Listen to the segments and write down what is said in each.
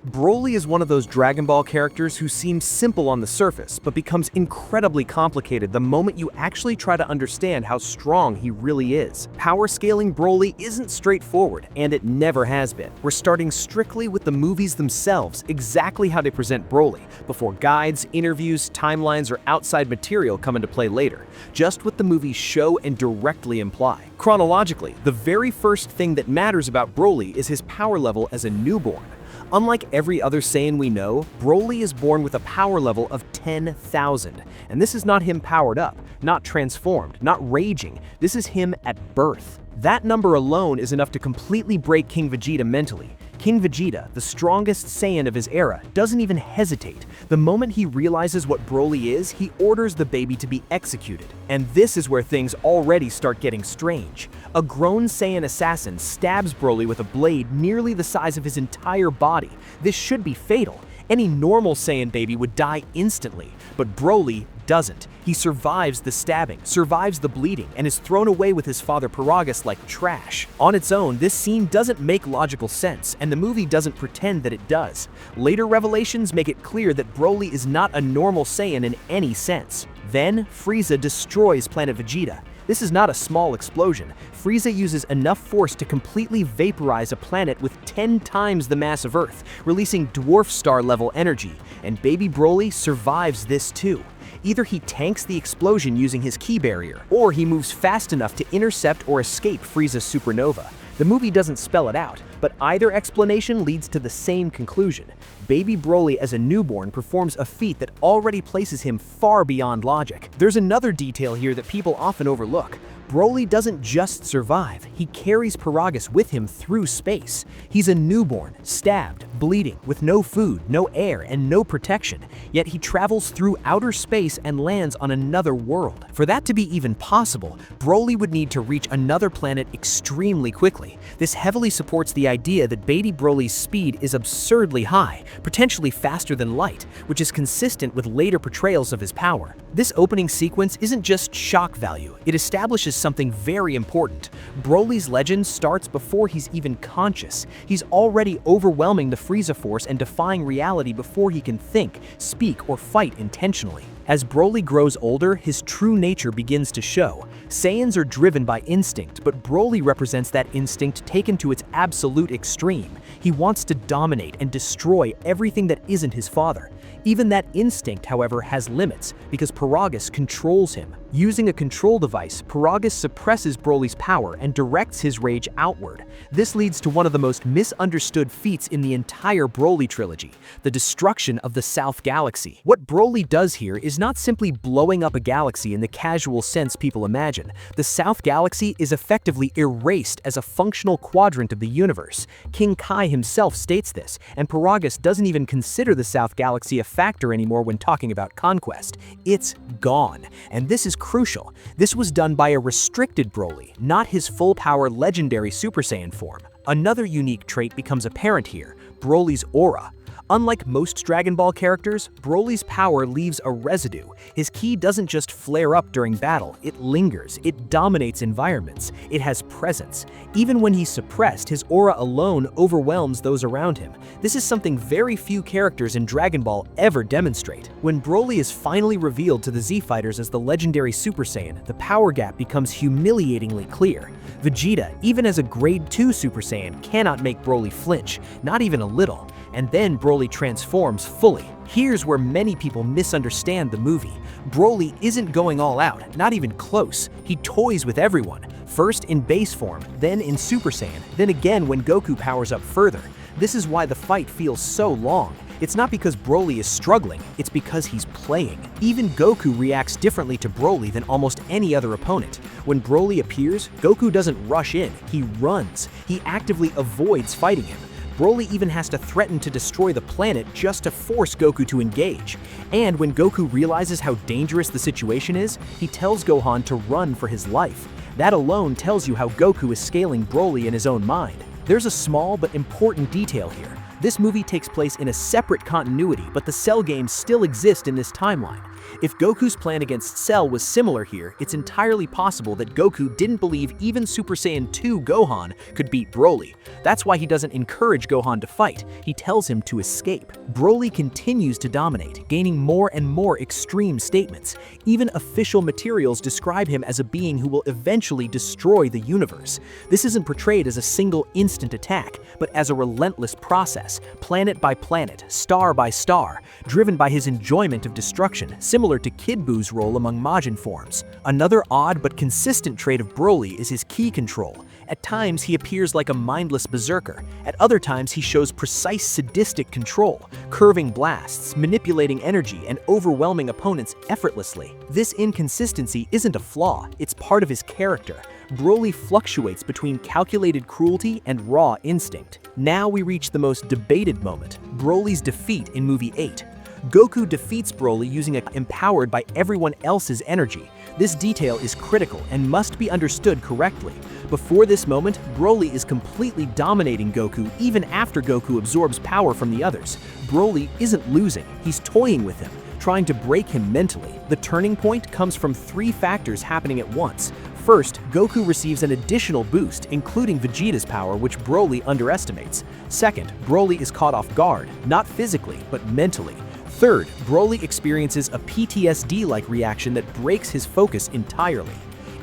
Broly is one of those Dragon Ball characters who seems simple on the surface, but becomes incredibly complicated the moment you actually try to understand how strong he really is. Power scaling Broly isn't straightforward, and it never has been. We're starting strictly with the movies themselves, exactly how they present Broly, before guides, interviews, timelines, or outside material come into play later, just what the movies show and directly imply. Chronologically, the very first thing that matters about Broly is his power level as a newborn. Unlike every other Saiyan we know, Broly is born with a power level of 10,000. And this is not him powered up, not transformed, not raging. This is him at birth. That number alone is enough to completely break King Vegeta mentally. King Vegeta, the strongest Saiyan of his era, doesn't even hesitate. The moment he realizes what Broly is, he orders the baby to be executed. And this is where things already start getting strange. A grown Saiyan assassin stabs Broly with a blade nearly the size of his entire body. This should be fatal. Any normal Saiyan baby would die instantly, but Broly doesn't. He survives the stabbing, survives the bleeding, and is thrown away with his father Paragus like trash. On its own, this scene doesn't make logical sense, and the movie doesn't pretend that it does. Later revelations make it clear that Broly is not a normal Saiyan in any sense. Then, Frieza destroys planet Vegeta. This is not a small explosion. Frieza uses enough force to completely vaporize a planet with 10 times the mass of Earth, releasing dwarf star-level energy, and baby Broly survives this too. Either he tanks the explosion using his ki barrier, or he moves fast enough to intercept or escape Frieza's supernova. The movie doesn't spell it out, but either explanation leads to the same conclusion. Baby Broly as a newborn performs a feat that already places him far beyond logic. There's another detail here that people often overlook. Broly doesn't just survive, he carries Paragus with him through space. He's a newborn, stabbed, bleeding, with no food, no air, and no protection, yet he travels through outer space and lands on another world. For that to be even possible, Broly would need to reach another planet extremely quickly. This heavily supports the idea that baby Broly's speed is absurdly high, potentially faster than light, which is consistent with later portrayals of his power. This opening sequence isn't just shock value, it establishes something very important. Broly's legend starts before he's even conscious. He's already overwhelming the Frieza force and defying reality before he can think, speak, or fight intentionally. As Broly grows older, his true nature begins to show. Saiyans are driven by instinct, but Broly represents that instinct taken to its absolute extreme. He wants to dominate and destroy everything that isn't his father. Even that instinct, however, has limits, because Paragus controls him. Using a control device, Paragus suppresses Broly's power and directs his rage outward. This leads to one of the most misunderstood feats in the entire Broly trilogy, the destruction of the South Galaxy. What Broly does here is not simply blowing up a galaxy in the casual sense people imagine. The South Galaxy is effectively erased as a functional quadrant of the universe. King Kai himself states this, and Paragus doesn't even consider the South Galaxy a factor anymore when talking about conquest. It's gone, and this is crucial. This was done by a restricted Broly, not his full-power legendary Super Saiyan form. Another unique trait becomes apparent here, Broly's aura. Unlike most Dragon Ball characters, Broly's power leaves a residue. His ki doesn't just flare up during battle, it lingers, it dominates environments, it has presence. Even when he's suppressed, his aura alone overwhelms those around him. This is something very few characters in Dragon Ball ever demonstrate. When Broly is finally revealed to the Z-Fighters as the legendary Super Saiyan, the power gap becomes humiliatingly clear. Vegeta, even as a grade 2 Super Saiyan, cannot make Broly flinch, not even a little. And then Broly transforms fully. Here's where many people misunderstand the movie. Broly isn't going all out, not even close. He toys with everyone, first in base form, then in Super Saiyan, then again when Goku powers up further. This is why the fight feels so long. It's not because Broly is struggling, it's because he's playing. Even Goku reacts differently to Broly than almost any other opponent. When Broly appears, Goku doesn't rush in, he runs. He actively avoids fighting him. Broly even has to threaten to destroy the planet just to force Goku to engage. And when Goku realizes how dangerous the situation is, he tells Gohan to run for his life. That alone tells you how Goku is scaling Broly in his own mind. There's a small but important detail here. This movie takes place in a separate continuity, but the Cell games still exist in this timeline. If Goku's plan against Cell was similar here, it's entirely possible that Goku didn't believe even Super Saiyan 2 Gohan could beat Broly. That's why he doesn't encourage Gohan to fight, he tells him to escape. Broly continues to dominate, gaining more and more extreme statements. Even official materials describe him as a being who will eventually destroy the universe. This isn't portrayed as a single instant attack, but as a relentless process, planet by planet, star by star, driven by his enjoyment of destruction, similar to Kid Buu's role among Majin forms. Another odd but consistent trait of Broly is his ki control. At times, he appears like a mindless berserker. At other times, he shows precise sadistic control, curving blasts, manipulating energy, and overwhelming opponents effortlessly. This inconsistency isn't a flaw, it's part of his character. Broly fluctuates between calculated cruelty and raw instinct. Now we reach the most debated moment, Broly's defeat in Movie 8. Goku defeats Broly using a empowered by everyone else's energy. This detail is critical and must be understood correctly. Before this moment, Broly is completely dominating Goku even after Goku absorbs power from the others. Broly isn't losing, he's toying with him, trying to break him mentally. The turning point comes from three factors happening at once. First, Goku receives an additional boost, including Vegeta's power, which Broly underestimates. Second, Broly is caught off guard, not physically, but mentally. Third, Broly experiences a PTSD-like reaction that breaks his focus entirely.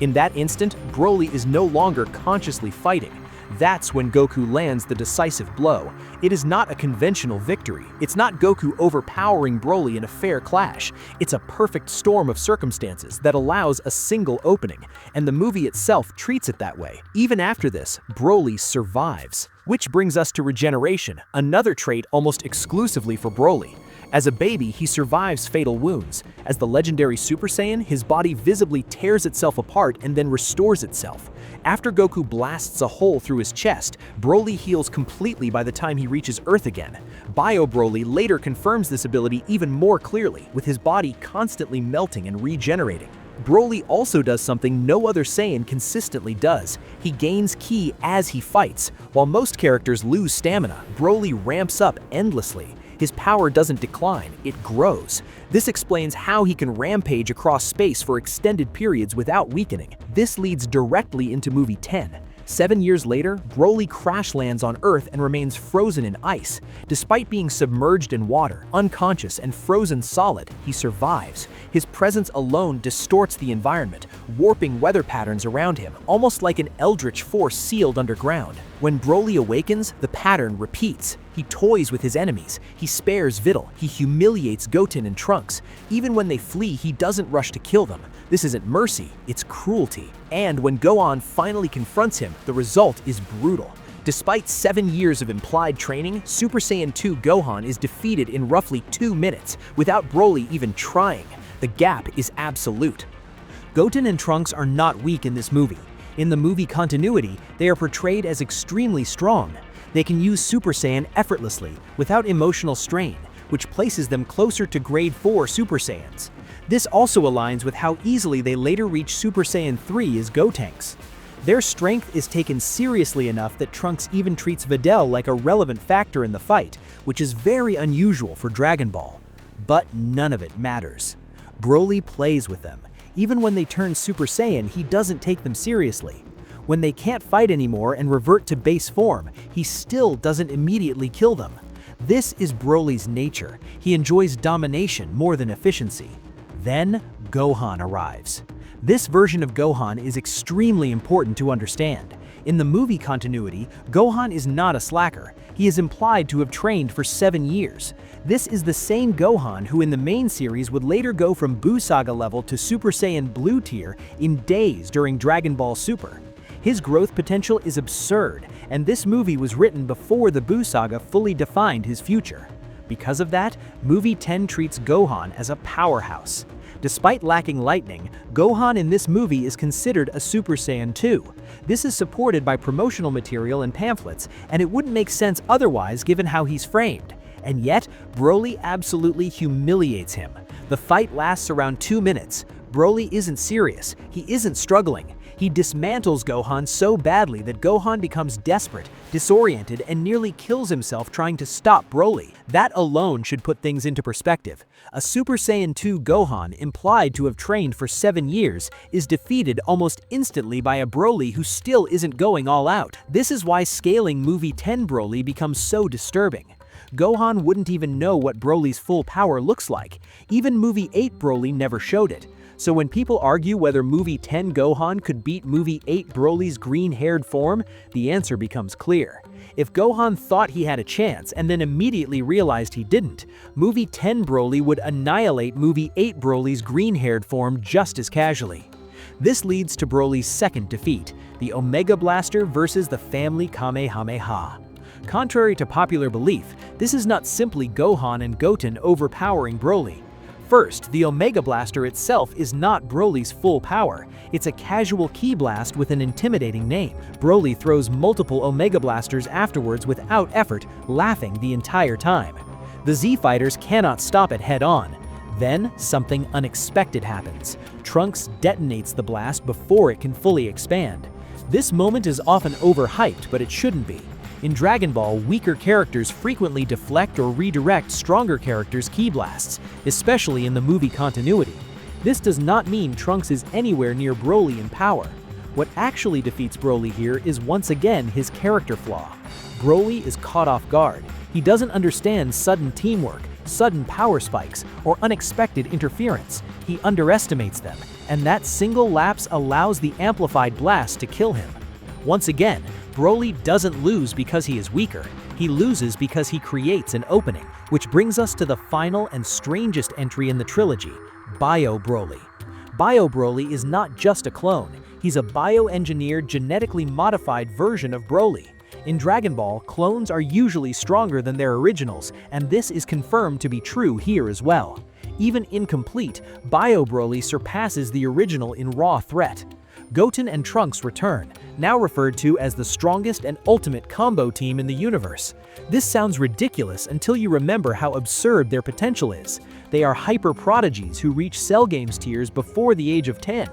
In that instant, Broly is no longer consciously fighting. That's when Goku lands the decisive blow. It is not a conventional victory. It's not Goku overpowering Broly in a fair clash. It's a perfect storm of circumstances that allows a single opening, and the movie itself treats it that way. Even after this, Broly survives. Which brings us to regeneration, another trait almost exclusively for Broly. As a baby, he survives fatal wounds. As the legendary Super Saiyan, his body visibly tears itself apart and then restores itself. After Goku blasts a hole through his chest, Broly heals completely by the time he reaches Earth again. Bio Broly later confirms this ability even more clearly, with his body constantly melting and regenerating. Broly also does something no other Saiyan consistently does. He gains ki as he fights. While most characters lose stamina, Broly ramps up endlessly. His power doesn't decline, it grows. This explains how he can rampage across space for extended periods without weakening. This leads directly into Movie 10. 7 years later, Broly crash lands on Earth and remains frozen in ice. Despite being submerged in water, unconscious, and frozen solid, he survives. His presence alone distorts the environment, warping weather patterns around him, almost like an eldritch force sealed underground. When Broly awakens, the pattern repeats. He toys with his enemies, he spares Videl, he humiliates Goten and Trunks. Even when they flee, he doesn't rush to kill them. This isn't mercy, it's cruelty. And when Gohan finally confronts him, the result is brutal. Despite 7 years of implied training, Super Saiyan 2 Gohan is defeated in roughly 2 minutes, without Broly even trying. The gap is absolute. Goten and Trunks are not weak in this movie. In the movie continuity, they are portrayed as extremely strong. They can use Super Saiyan effortlessly, without emotional strain, which places them closer to Grade 4 Super Saiyans. This also aligns with how easily they later reach Super Saiyan 3 as Gotenks. Their strength is taken seriously enough that Trunks even treats Videl like a relevant factor in the fight, which is very unusual for Dragon Ball. But none of it matters. Broly plays with them. Even when they turn Super Saiyan, he doesn't take them seriously. When they can't fight anymore and revert to base form, he still doesn't immediately kill them. This is Broly's nature. He enjoys domination more than efficiency. Then, Gohan arrives. This version of Gohan is extremely important to understand. In the movie continuity, Gohan is not a slacker. He is implied to have trained for 7 years. This is the same Gohan who in the main series would later go from Buu Saga level to Super Saiyan Blue tier in days during Dragon Ball Super. His growth potential is absurd, and this movie was written before the Buu Saga fully defined his future. Because of that, Movie 10 treats Gohan as a powerhouse. Despite lacking lightning, Gohan in this movie is considered a Super Saiyan 2. This is supported by promotional material and pamphlets, and it wouldn't make sense otherwise given how he's framed. And yet, Broly absolutely humiliates him. The fight lasts around 2 minutes. Broly isn't serious, he isn't struggling. He dismantles Gohan so badly that Gohan becomes desperate, disoriented, and nearly kills himself trying to stop Broly. That alone should put things into perspective. A Super Saiyan 2 Gohan, implied to have trained for 7 years, is defeated almost instantly by a Broly who still isn't going all out. This is why scaling Movie 10 Broly becomes so disturbing. Gohan wouldn't even know what Broly's full power looks like. Even Movie 8 Broly never showed it. So when people argue whether Movie 10 Gohan could beat Movie 8 Broly's green-haired form, the answer becomes clear. If Gohan thought he had a chance and then immediately realized he didn't, Movie 10 Broly would annihilate Movie 8 Broly's green-haired form just as casually. This leads to Broly's second defeat, the Omega Blaster versus the Family Kamehameha. Contrary to popular belief, this is not simply Gohan and Goten overpowering Broly. First, the Omega Blaster itself is not Broly's full power. It's a casual ki blast with an intimidating name. Broly throws multiple Omega Blasters afterwards without effort, laughing the entire time. The Z fighters cannot stop it head-on. Then, something unexpected happens. Trunks detonates the blast before it can fully expand. This moment is often overhyped, but it shouldn't be. In Dragon Ball, weaker characters frequently deflect or redirect stronger characters' ki blasts, especially in the movie continuity. This does not mean Trunks is anywhere near Broly in power. What actually defeats Broly here is once again his character flaw. Broly is caught off guard. He doesn't understand sudden teamwork, sudden power spikes, or unexpected interference. He underestimates them, and that single lapse allows the amplified blast to kill him. Once again, Broly doesn't lose because he is weaker. He loses because he creates an opening, which brings us to the final and strangest entry in the trilogy, Bio Broly. Bio Broly is not just a clone. He's a bioengineered, genetically modified version of Broly. In Dragon Ball, clones are usually stronger than their originals, and this is confirmed to be true here as well. Even incomplete, Bio Broly surpasses the original in raw threat. Goten and Trunks return, now referred to as the strongest and ultimate combo team in the universe. This sounds ridiculous until you remember how absurd their potential is. They are hyper prodigies who reach Cell Games tiers before the age of 10.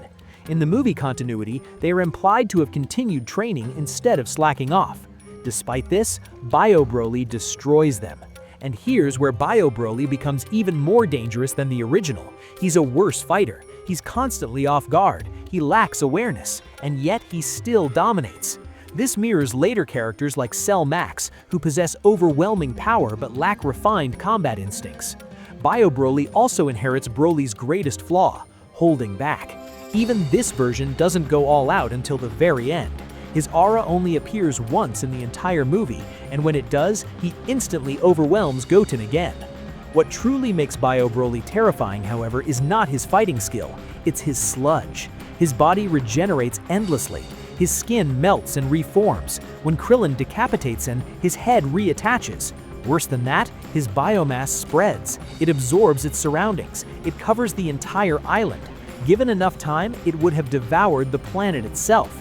In the movie continuity, they are implied to have continued training instead of slacking off. Despite this, Bio Broly destroys them. And here's where Bio Broly becomes even more dangerous than the original. He's a worse fighter. He's constantly off guard. He lacks awareness, and yet he still dominates. This mirrors later characters like Cell Max, who possess overwhelming power but lack refined combat instincts. Bio Broly also inherits Broly's greatest flaw, holding back. Even this version doesn't go all out until the very end. His aura only appears once in the entire movie, and when it does, he instantly overwhelms Goten again. What truly makes Bio Broly terrifying, however, is not his fighting skill, it's his sludge. His body regenerates endlessly. His skin melts and reforms. When Krillin decapitates him, his head reattaches. Worse than that, his biomass spreads. It absorbs its surroundings. It covers the entire island. Given enough time, it would have devoured the planet itself.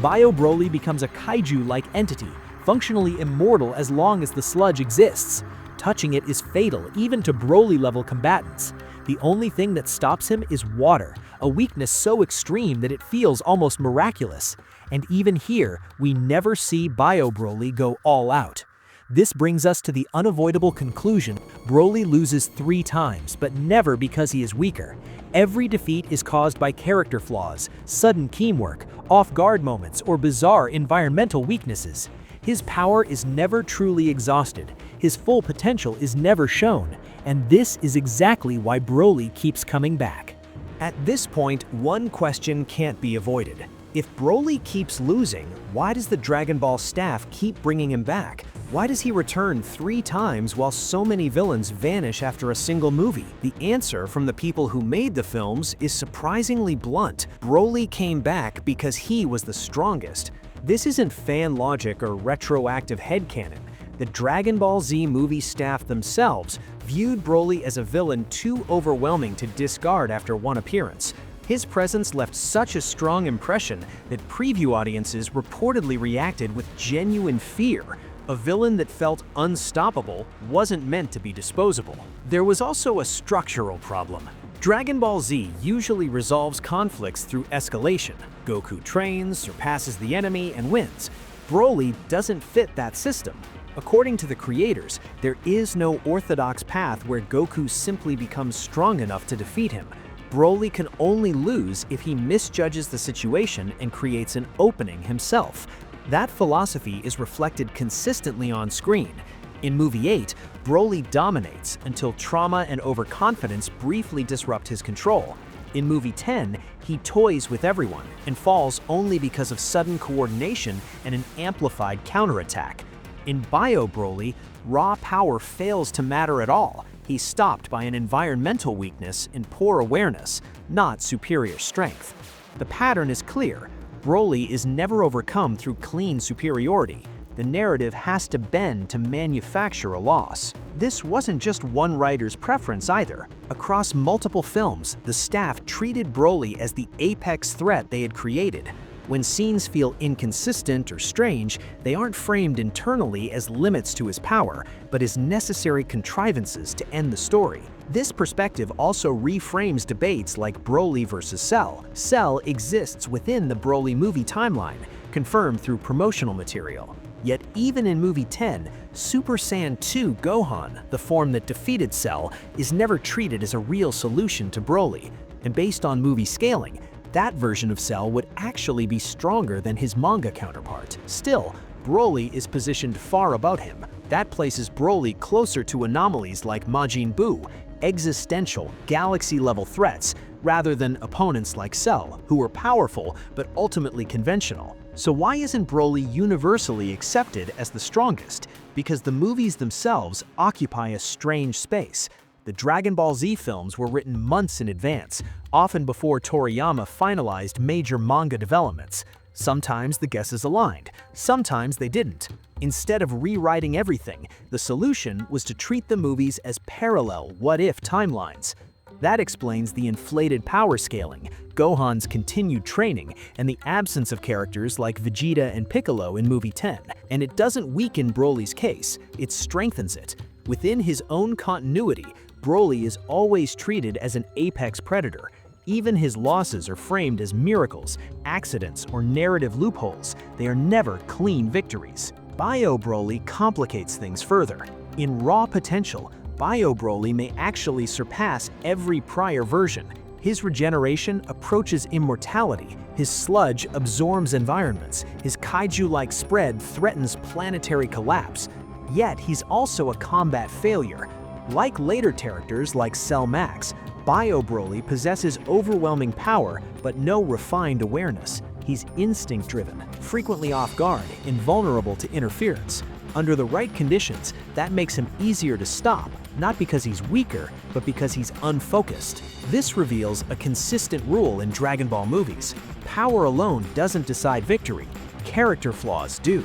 Bio Broly becomes a kaiju-like entity, functionally immortal as long as the sludge exists. Touching it is fatal even to Broly-level combatants. The only thing that stops him is water, a weakness so extreme that it feels almost miraculous. And even here, we never see Bio Broly go all out. This brings us to the unavoidable conclusion: Broly loses 3 times, but never because he is weaker. Every defeat is caused by character flaws, sudden teamwork, off-guard moments, or bizarre environmental weaknesses. His power is never truly exhausted, his full potential is never shown, and this is exactly why Broly keeps coming back. At this point, one question can't be avoided. If Broly keeps losing, why does the Dragon Ball staff keep bringing him back? Why does he return 3 times while so many villains vanish after a single movie? The answer from the people who made the films is surprisingly blunt. Broly came back because he was the strongest. This isn't fan logic or retroactive headcanon. The Dragon Ball Z movie staff themselves viewed Broly as a villain too overwhelming to discard after one appearance. His presence left such a strong impression that preview audiences reportedly reacted with genuine fear. A villain that felt unstoppable wasn't meant to be disposable. There was also a structural problem. Dragon Ball Z usually resolves conflicts through escalation. Goku trains, surpasses the enemy, and wins. Broly doesn't fit that system. According to the creators, there is no orthodox path where Goku simply becomes strong enough to defeat him. Broly can only lose if he misjudges the situation and creates an opening himself. That philosophy is reflected consistently on screen. In Movie 8, Broly dominates until trauma and overconfidence briefly disrupt his control. In Movie 10, he toys with everyone and falls only because of sudden coordination and an amplified counterattack. In Bio Broly, raw power fails to matter at all. He's stopped by an environmental weakness and poor awareness, not superior strength. The pattern is clear. Broly is never overcome through clean superiority. The narrative has to bend to manufacture a loss. This wasn't just one writer's preference either. Across multiple films, the staff treated Broly as the apex threat they had created. When scenes feel inconsistent or strange, they aren't framed internally as limits to his power, but as necessary contrivances to end the story. This perspective also reframes debates like Broly versus Cell. Cell exists within the Broly movie timeline, confirmed through promotional material. Yet even in Movie 10, Super Saiyan 2 Gohan, the form that defeated Cell, is never treated as a real solution to Broly. And based on movie scaling, that version of Cell would actually be stronger than his manga counterpart. Still, Broly is positioned far above him. That places Broly closer to anomalies like Majin Buu, existential, galaxy-level threats, rather than opponents like Cell, who were powerful but ultimately conventional. So why isn't Broly universally accepted as the strongest? Because the movies themselves occupy a strange space. The Dragon Ball Z films were written months in advance, often before Toriyama finalized major manga developments. Sometimes the guesses aligned, sometimes they didn't. Instead of rewriting everything, the solution was to treat the movies as parallel what-if timelines. That explains the inflated power scaling, Gohan's continued training, and the absence of characters like Vegeta and Piccolo in Movie 10. And it doesn't weaken Broly's case, it strengthens it. Within his own continuity, Broly is always treated as an apex predator. Even his losses are framed as miracles, accidents, or narrative loopholes. They are never clean victories. Bio Broly complicates things further. In raw potential, Bio Broly may actually surpass every prior version. His regeneration approaches immortality, his sludge absorbs environments, his kaiju-like spread threatens planetary collapse. Yet he's also a combat failure. Like later characters like Cell Max, Bio Broly possesses overwhelming power but no refined awareness. He's instinct-driven, frequently off guard, invulnerable to interference. Under the right conditions, that makes him easier to stop, not because he's weaker, but because he's unfocused. This reveals a consistent rule in Dragon Ball movies. Power alone doesn't decide victory, character flaws do.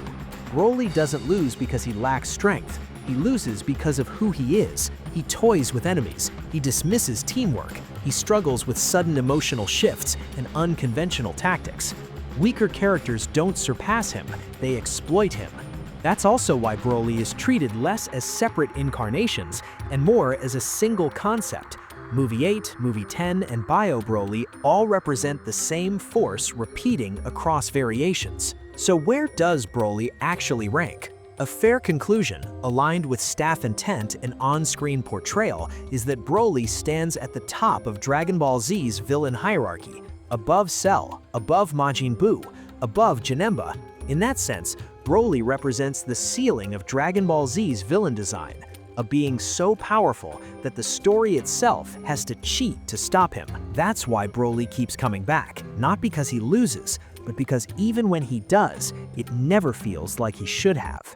Broly doesn't lose because he lacks strength. He loses because of who he is. He toys with enemies. He dismisses teamwork. He struggles with sudden emotional shifts and unconventional tactics. Weaker characters don't surpass him, they exploit him. That's also why Broly is treated less as separate incarnations and more as a single concept. Movie 8, Movie 10, and Bio Broly all represent the same force repeating across variations. So where does Broly actually rank? A fair conclusion, aligned with staff intent and on-screen portrayal, is that Broly stands at the top of Dragon Ball Z's villain hierarchy, above Cell, above Majin Buu, above Janemba. In that sense, Broly represents the ceiling of Dragon Ball Z's villain design, a being so powerful that the story itself has to cheat to stop him. That's why Broly keeps coming back, not because he loses, but because even when he does, it never feels like he should have.